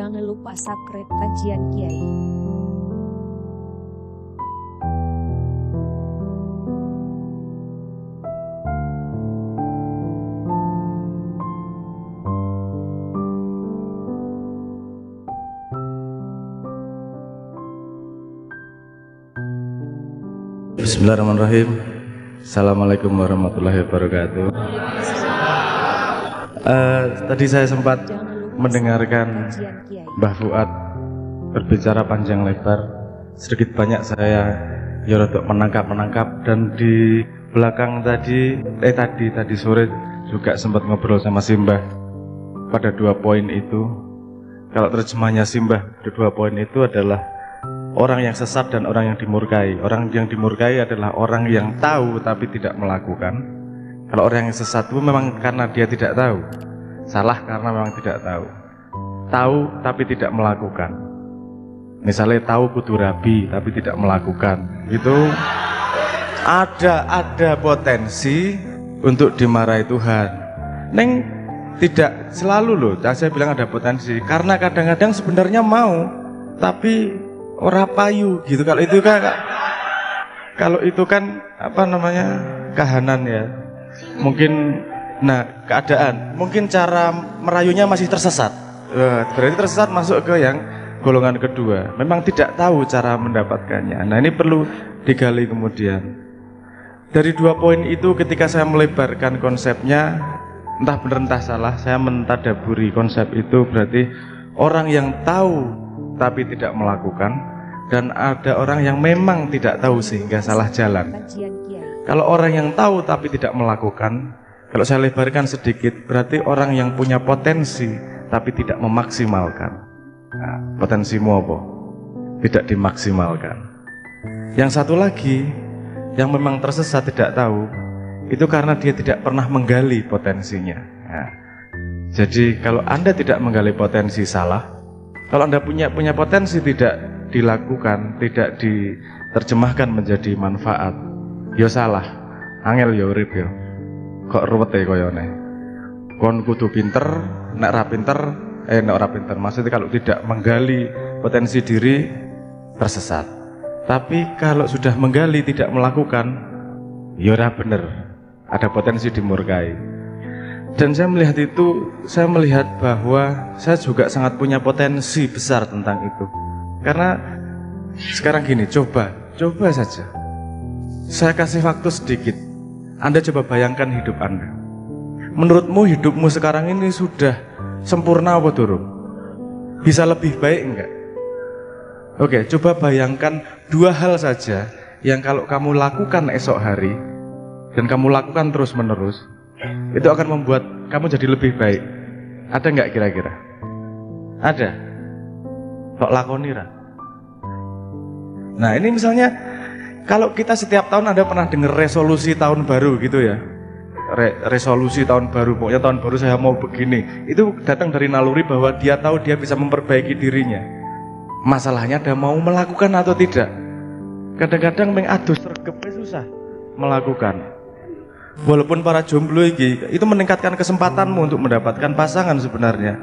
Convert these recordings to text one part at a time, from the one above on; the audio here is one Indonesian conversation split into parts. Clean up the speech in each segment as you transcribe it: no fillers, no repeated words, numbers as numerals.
Jangan lupa subscribe Kajian Kiai. Bismillahirrahmanirrahim. Assalamualaikum warahmatullahi wabarakatuh. Tadi saya sempat mendengarkan Mbah Fuad berbicara panjang lebar. Sedikit banyak saya untuk menangkap dan di belakang tadi sore juga sempat ngobrol sama Simbah pada 2 poin itu. Kalau terjemahnya Simbah pada 2 poin itu adalah orang yang sesat dan orang yang dimurkai. Orang yang dimurkai adalah orang yang tahu tapi tidak melakukan. Kalau orang yang sesat itu memang karena dia tidak tahu. Salah karena memang tidak tahu. Tahu tapi tidak melakukan. Misalnya tahu kudu rabi tapi tidak melakukan. Itu ada potensi untuk dimarahi Tuhan. Neng tidak selalu loh. Saya bilang ada potensi karena kadang-kadang sebenarnya mau tapi ora payu gitu. Kalau itu kan apa namanya, kahanan ya. Mungkin keadaan, mungkin cara merayunya masih tersesat. Berarti tersesat masuk ke yang golongan kedua. Memang tidak tahu cara mendapatkannya. Nah, ini perlu digali kemudian. Dari 2 poin itu ketika saya melebarkan konsepnya, entah benar entah salah, saya mentadaburi konsep itu berarti orang yang tahu tapi tidak melakukan, dan ada orang yang memang tidak tahu sehingga salah jalan. Kalau orang yang tahu tapi tidak melakukan, kalau saya lebarkan sedikit, berarti orang yang punya potensi tapi tidak memaksimalkan. Nah, potensimu apa? Tidak dimaksimalkan. Yang satu lagi yang memang tersesat tidak tahu, itu karena dia tidak pernah menggali potensinya. Nah, jadi kalau Anda tidak menggali potensi, salah. Kalau Anda punya potensi tidak dilakukan, tidak diterjemahkan menjadi manfaat, ya salah. Angel ya urip ya. Kok ruwet ya koyone. Kon kudu pinter, nek ora pinter. Maksudnya kalau tidak menggali potensi diri, tersesat. Tapi kalau sudah menggali tidak melakukan, ya ora bener. Ada potensi dimurkai. Dan saya melihat itu, saya melihat bahwa saya juga sangat punya potensi besar tentang itu. Karena sekarang gini, coba saja. Saya kasih waktu sedikit. Anda coba bayangkan hidup Anda. Menurutmu hidupmu sekarang ini sudah sempurna apa turun? Bisa lebih baik enggak? Oke, coba bayangkan 2 hal saja yang kalau kamu lakukan esok hari dan kamu lakukan terus menerus, itu akan membuat kamu jadi lebih baik. Ada nggak kira-kira? Ada? Kok lakonira? Nah, ini misalnya kalau kita setiap tahun, Anda pernah dengar resolusi tahun baru gitu ya? Resolusi tahun baru, pokoknya tahun baru saya mau begini. Itu datang dari naluri bahwa dia tahu dia bisa memperbaiki dirinya. Masalahnya ada mau melakukan atau tidak. Kadang-kadang mengadus tergepe susah melakukan. Walaupun para jomblo itu meningkatkan kesempatanmu untuk mendapatkan pasangan sebenarnya.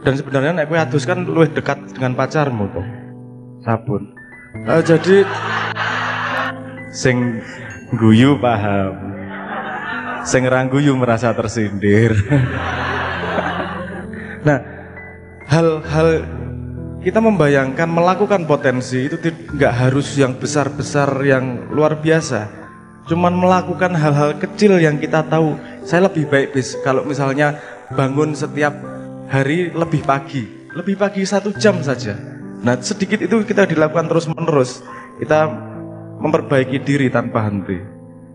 Dan sebenarnya nek kowe adus kan luwih dekat dengan pacarmu kok. Sabun. Jadi sing guyu paham. Sing rangguyu merasa tersindir. Nah, hal-hal kita membayangkan melakukan potensi itu nggak harus yang besar-besar, yang luar biasa. Cuman melakukan hal-hal kecil yang kita tahu. Saya lebih baik kalau misalnya bangun setiap hari lebih pagi 1 jam saja. Nah, sedikit itu kita dilakukan terus menerus. Kita memperbaiki diri tanpa henti.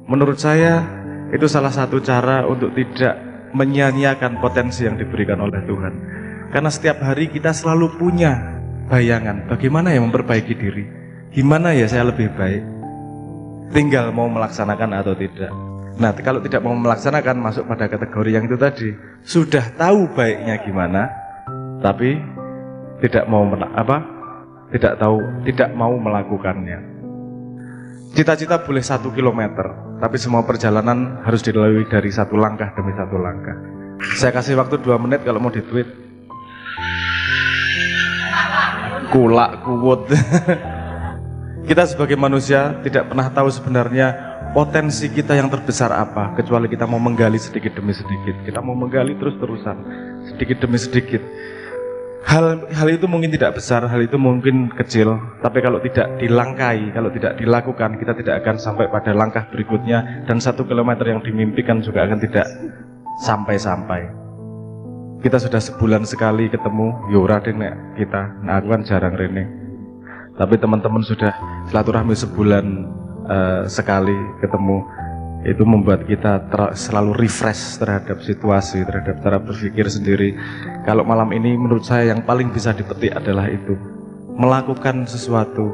Menurut saya itu salah satu cara untuk tidak menyia-nyiakan potensi yang diberikan oleh Tuhan. Karena setiap hari kita selalu punya bayangan bagaimana ya memperbaiki diri, gimana ya saya lebih baik. Tinggal mau melaksanakan atau tidak. Nah, kalau tidak mau melaksanakan, masuk pada kategori yang itu tadi. Sudah tahu baiknya gimana, tapi tidak mau tidak mau melakukannya. Cita-cita boleh 1 kilometer, tapi semua perjalanan harus dilalui dari 1 langkah demi 1 langkah. Saya kasih waktu 2 menit kalau mau di-tweet. kulak kuwut. Kita sebagai manusia tidak pernah tahu sebenarnya potensi kita yang terbesar apa, kecuali kita mau menggali sedikit demi sedikit. Kita mau menggali terus-terusan, sedikit demi sedikit. Hal itu mungkin tidak besar, hal itu mungkin kecil, tapi kalau tidak dilangkai, kalau tidak dilakukan, kita tidak akan sampai pada langkah berikutnya, dan 1 kilometer yang dimimpikan juga akan tidak sampai-sampai. Kita sudah sebulan sekali ketemu, yora deh nek kita, nah aku kan jarang rene. Tapi teman-teman sudah silaturahmi sebulan sekali ketemu, itu membuat kita selalu refresh terhadap situasi, terhadap cara berpikir sendiri. Kalau malam ini menurut saya yang paling bisa dipetik adalah itu, melakukan sesuatu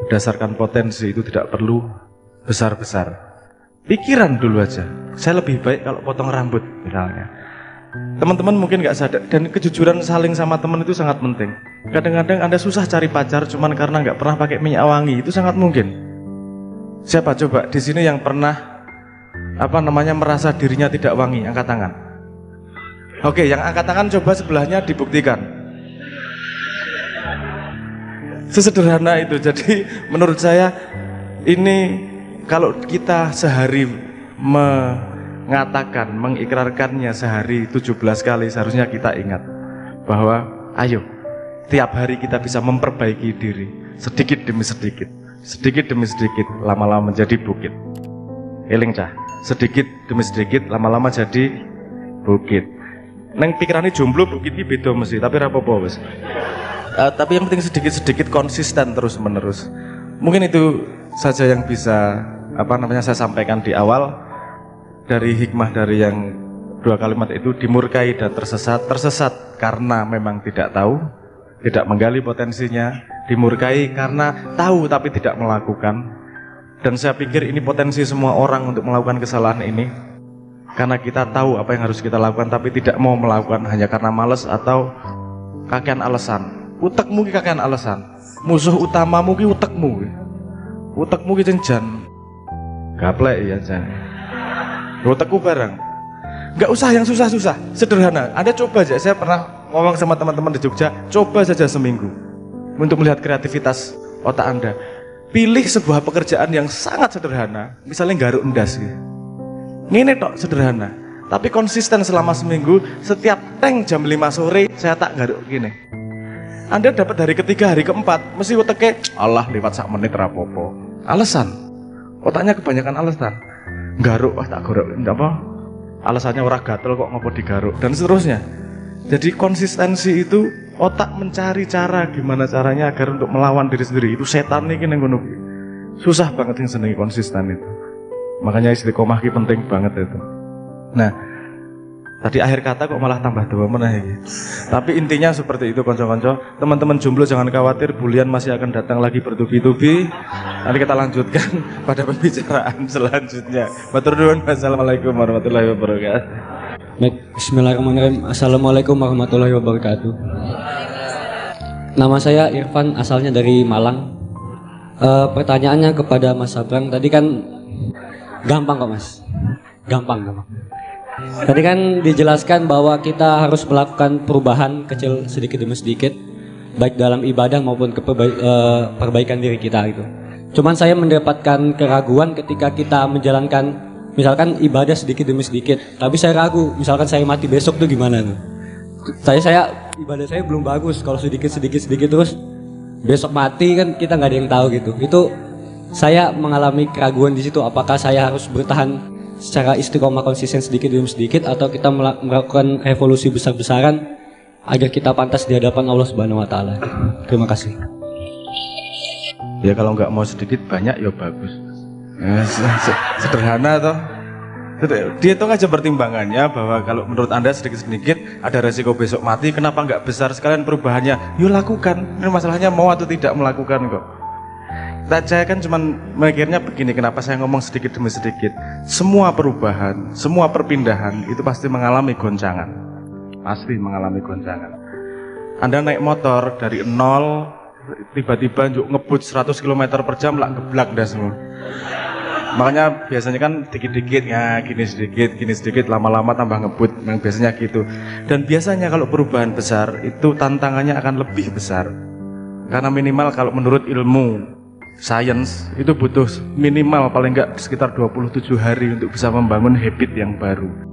berdasarkan potensi itu tidak perlu besar-besar. Pikiran dulu aja, saya lebih baik kalau potong rambut misalnya. Teman-teman mungkin nggak sadar, dan kejujuran saling sama teman itu sangat penting. Kadang-kadang Anda susah cari pacar cuman karena nggak pernah pakai minyak wangi, itu sangat mungkin. Siapa coba di sini yang pernah merasa dirinya tidak wangi, angkat tangan. Oke, yang angkat tangan coba sebelahnya dibuktikan. Sesederhana itu. Jadi menurut saya ini kalau kita sehari mengatakan, mengikrarkannya sehari 17 kali, seharusnya kita ingat bahwa ayo tiap hari kita bisa memperbaiki diri sedikit demi sedikit, sedikit demi sedikit, lama-lama menjadi bukit. Eling cah, sedikit demi sedikit, lama-lama jadi bukit. Neng pikirannya jomblo bukit ini beda mesti, tapi rapopo wis. Tapi yang penting sedikit-sedikit konsisten terus menerus. Mungkin itu saja yang bisa saya sampaikan di awal dari hikmah dari yang 2 kalimat itu, dimurkai dan tersesat. Tersesat karena memang tidak tahu, tidak menggali potensinya, dimurkai karena tahu tapi tidak melakukan. Dan saya pikir ini potensi semua orang untuk melakukan kesalahan ini, karena kita tahu apa yang harus kita lakukan tapi tidak mau melakukan hanya karena malas atau kakean alasan. Utekmu ki kakean alasan. Musuh utamamu ki utekmu. Utekmu ki jan gaplek ya jan. Utekku barang. Enggak usah yang susah-susah, sederhana. Anda coba aja, saya pernah ngomong sama teman-teman di Jogja, coba saja seminggu untuk melihat kreativitas otak Anda. Pilih sebuah pekerjaan yang sangat sederhana, misalnya garuk endas gitu. Ini tok sederhana, tapi konsisten selama seminggu. Setiap teng jam 5 sore saya tak garuk gini. Anda dapat hari ketiga, hari keempat, mesti otaknya Allah lewat sak menit rapopo. Alasan, otaknya kebanyakan alasan. Garuk, tak garuk, enggak apa. Alasannya orang gatel kok ngopo digaruk, dan seterusnya. Jadi konsistensi itu, otak mencari cara gimana caranya agar untuk melawan diri sendiri. Itu setan nih yang ngono. Susah banget yang senengi konsisten itu. Makanya istiqomah ki penting banget itu. Nah, tadi akhir kata kok malah tambah dua meneh iki. Tapi intinya seperti itu konco-konco. Teman-teman jomblo jangan khawatir, bulian masih akan datang lagi bertubi-tubi. Nanti kita lanjutkan pada pembicaraan selanjutnya. Matur nuwun. Wassalamualaikum warahmatullahi wabarakatuh. Baik, bismillahirrahmanirrahim. Assalamualaikum warahmatullahi wabarakatuh. Nama saya Irfan, asalnya dari Malang. Pertanyaannya kepada Mas Sabrang, tadi kan gampang kok Mas, gampang. Tadi kan dijelaskan bahwa kita harus melakukan perubahan kecil sedikit demi sedikit, baik dalam ibadah maupun perbaikan diri kita gitu. Cuman saya mendapatkan keraguan ketika kita menjalankan misalkan ibadah sedikit demi sedikit, tapi saya ragu, misalkan saya mati besok tuh gimana tuh? Saya ibadah saya belum bagus, kalau sedikit terus besok mati kan kita nggak ada yang tahu gitu. Itu saya mengalami keraguan di situ. Apakah saya harus bertahan secara istiqomah konsisten sedikit demi sedikit, atau kita melakukan revolusi besar-besaran agar kita pantas di hadapan Allah Subhanahu Wa Taala? Terima kasih. Ya kalau nggak mau sedikit banyak ya bagus. Sederhana toh. Dia tuh aja pertimbangannya bahwa kalau menurut Anda sedikit-sedikit ada resiko besok mati, kenapa nggak besar sekalian perubahannya? Yuk lakukan. Ini masalahnya mau atau tidak melakukan kok. Saya kan cuman mikirnya begini, kenapa saya ngomong sedikit demi sedikit. Semua perubahan, semua perpindahan itu pasti mengalami goncangan. Pasti mengalami goncangan. Anda naik motor dari nol, tiba-tiba ngebut 100 km per jam lah geblak dah semua. Makanya biasanya kan dikit-dikit ya, gini sedikit, lama-lama tambah ngebut, yang biasanya gitu. Dan biasanya kalau perubahan besar itu tantangannya akan lebih besar. Karena minimal kalau menurut ilmu sains itu butuh minimal paling enggak sekitar 27 hari untuk bisa membangun habit yang baru.